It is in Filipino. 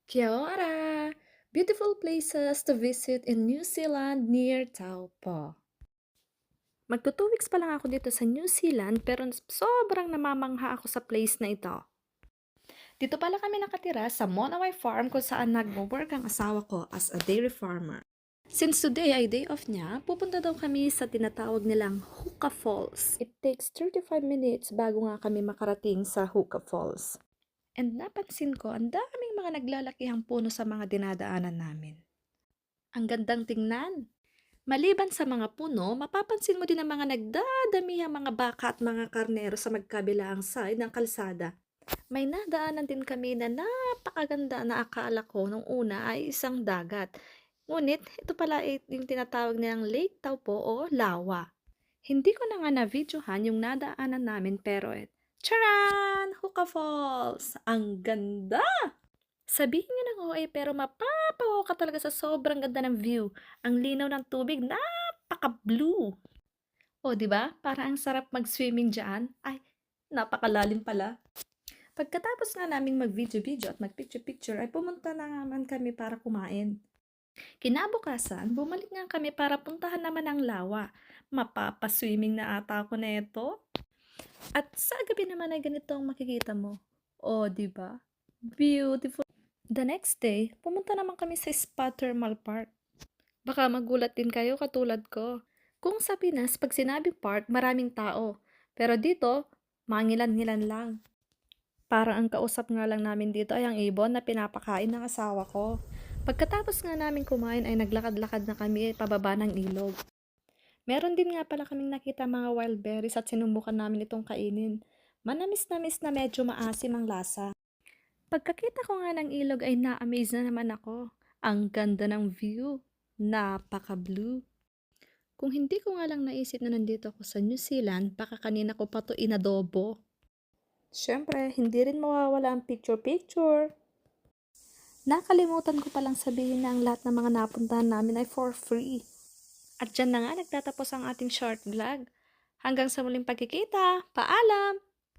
Kia ora! Beautiful places to visit in New Zealand near Taupo. Magto 2 weeks pa lang ako dito sa New Zealand pero sobrang namamangha ako sa place na ito. Dito pala kami nakatira sa Monawai Farm kung saan nagmo-work ang asawa ko as a dairy farmer. Since today ay day off niya, pupunta daw kami sa tinatawag nilang Hookah Falls. It takes 35 minutes bago nga kami makarating sa Hookah Falls. And napansin ko, ang daming mga naglalakihang puno sa mga dinadaanan namin. Ang gandang tingnan. Maliban sa mga puno, mapapansin mo din ang mga nagdadamihang mga baka at mga karnero sa magkabilang side ng kalsada. May nadaanan din kami na napakaganda na akala ko nung una ay isang dagat. Ngunit, ito pala ay yung tinatawag nilang Lake Taupo o Lawa. Hindi ko na nga na-videohan yung nadaanan namin pero Charan! Hookah Falls! Ang ganda! Sabihin nyo ng OA pero mapapawaw ka talaga sa sobrang ganda ng view. Ang linaw ng tubig, napaka-blue. O, di ba? Para ang sarap mag-swimming dyan. Ay, napakalalim pala. Pagkatapos nga naming mag-video-video at mag-picture-picture ay pumunta na naman kami para kumain. Kinabukasan, bumalik nga kami para puntahan naman ang lawa. Mapapaswimming na ata ako na ito. At sa gabi naman ay ganito ang makikita mo. Oh, di ba? Beautiful. The next day, pumunta naman kami sa Spa Thermal Park. Baka magulat din kayo katulad ko. Kung sa Pinas, pag sinabing park, maraming tao. Pero dito, mangilan-ngilan lang. Parang ang kausap nga lang namin dito ay ang ibon na pinapakain ng asawa ko. Pagkatapos nga namin kumain ay naglakad-lakad na kami pababa ng ilog. Meron din nga pala kaming nakita mga wild berries at sinubukan namin itong kainin. Manamis-namis na medyo maasim ang lasa. Pagkakita ko nga ng ilog ay na-amaze na naman ako. Ang ganda ng view. Napaka-blue. Kung hindi ko nga lang naisip na nandito ako sa New Zealand, baka kanina ko pa to inadobo. Siyempre, hindi rin mawawala ang picture-picture. Nakalimutan ko palang sabihin na ang lahat ng mga napuntahan namin ay for free. At dyan na nga nagtatapos ang ating short vlog. Hanggang sa muling pagkikita. Paalam!